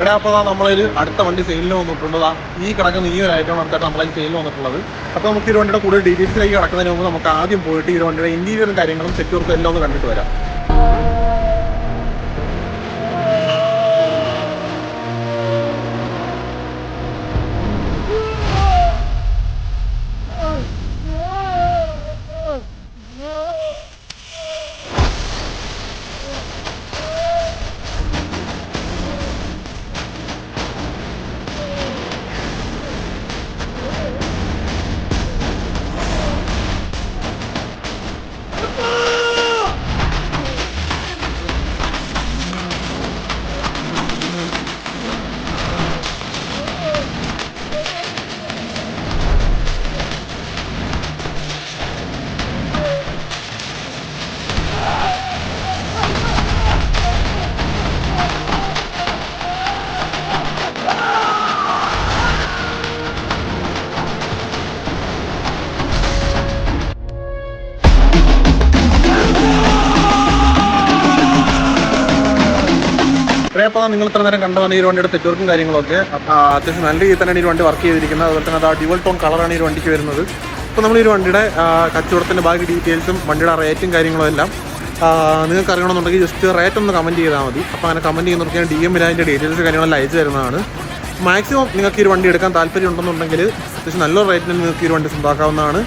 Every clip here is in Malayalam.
ഇവിടെ അപ്പോൾ നമ്മളൊരു അടുത്ത വണ്ടി സെയിലിൽ വന്നിട്ടുള്ളത് ഈ കിടക്കുന്ന ഈ ഒരു ഐറ്റം അടുത്തായിട്ട് നമ്മളതിൽ സെയിലിൽ വന്നിട്ടുള്ളത്. അപ്പോൾ നമുക്ക് ഈ വണ്ടിയുടെ കൂടുതൽ ഡീറ്റെയിൽസിലേക്ക് കിടക്കുന്നതിന് മുമ്പ് നമുക്ക് ആദ്യം പോയിട്ട് ഈ വണ്ടിയുടെ ഇന്റീരിയറും കാര്യങ്ങളും സെക്യൂരിറ്റി എല്ലാം ഒന്ന് കണ്ടിട്ട് വരാം. അപ്പോൾ നിങ്ങൾ ഇത്ര നേരം കണ്ടതാണ് ഈ വണ്ടിയുടെ സെക്യൂരിറ്റിയും കാര്യങ്ങളൊക്കെ. അത്യാവശ്യം നല്ല രീതിയിൽ തന്നെ ഈ വണ്ടി വർക്ക് ചെയ്തിരിക്കുന്നത്. അതുപോലെ തന്നെ അത് ഡ്യുവൽ ടോൺ കളറാണ് ഈ വണ്ടിക്ക് വരുന്നത്. അപ്പോൾ നമ്മൾ ഈ വണ്ടിയുടെ കച്ചവടത്തിൻ്റെ ബാക്കി ഡീറ്റെയിൽസും വണ്ടിയുടെ റേറ്റും കാര്യങ്ങളും എല്ലാം നിങ്ങൾക്ക് അറിയണമെന്നുണ്ടെങ്കിൽ ജസ്റ്റ് റേറ്റ് ഒന്ന് കമൻറ്റ് ചെയ്താൽ മതി. അപ്പോൾ അങ്ങനെ കമൻറ്റ് ചെയ്യുന്നവർക്ക് ഞാൻ DM-ൽ അതിൻ്റെ ഡീറ്റെയിൽസ് കാര്യങ്ങളെല്ലാം അയച്ചു തരുന്നതാണ്. മാക്സിമം നിങ്ങൾക്ക് ഈ വണ്ടി എടുക്കാൻ താല്പര്യം ഉണ്ടെന്നുണ്ടെങ്കിൽ അത്യാവശ്യം നല്ലൊരു റേറ്റിന് നിങ്ങൾക്ക് ഈ വണ്ടി സ്വന്തമാക്കാവുന്നതാണ്.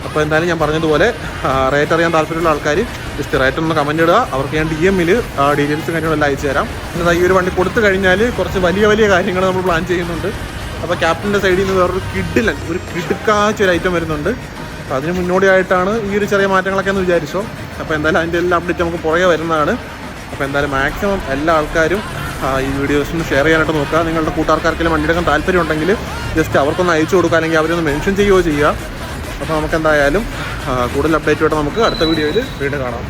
അപ്പോൾ എന്തായാലും ഞാൻ പറഞ്ഞതുപോലെ റേറ്റ് അറിയാൻ താല്പര്യമുള്ള ആൾക്കാർ ജസ്റ്റ് റേറ്റ് ഒന്ന് കമൻറ്റ് ഇടുക. അവർക്ക് ഞാൻ DM-ൽ ഡീറ്റെയിൽസും കാര്യങ്ങളെല്ലാം അയച്ചു തരാം. എന്നാൽ ഈ ഒരു വണ്ടി കൊടുത്തു കഴിഞ്ഞാൽ കുറച്ച് വലിയ കാര്യങ്ങൾ നമ്മൾ പ്ലാൻ ചെയ്യുന്നുണ്ട്. അപ്പോൾ ക്യാപ്റ്റൻ്റെ സൈഡിൽ നിന്ന് വേറൊരു ഒരു കിടുക്കാച്ച ഒരു ഐറ്റം വരുന്നുണ്ട്. അപ്പോൾ അതിന് മുന്നോടിയായിട്ടാണ് ഈ ഒരു ചെറിയ മാറ്റങ്ങളൊക്കെ എന്ന് വിചാരിച്ചോ. അപ്പോൾ എന്തായാലും അതിൻ്റെ എല്ലാ അപ്ഡേറ്റ് നമുക്ക് പുറകെ വരുന്നതാണ്. അപ്പോൾ എന്തായാലും മാക്സിമം എല്ലാ ആൾക്കാരും ഈ വീഡിയോസിന് ഷെയർ ചെയ്യാനായിട്ട് നോക്കുക. നിങ്ങളുടെ കൂട്ടുകാർക്കാർക്കെങ്കിലും വണ്ടി എടുക്കാൻ താല്പര്യം ഉണ്ടെങ്കിൽ ജസ്റ്റ് അവർക്കൊന്ന് അയച്ചു കൊടുക്കുക, അല്ലെങ്കിൽ അവരൊന്ന് മെൻഷൻ ചെയ്യുകയോ ചെയ്യുക. അപ്പോൾ നമുക്ക് എന്തായാലും കൂടുതൽ അപ്ഡേറ്റുമായിട്ട് നമുക്ക് അടുത്ത വീഡിയോയിൽ വീണ്ടും കാണാം.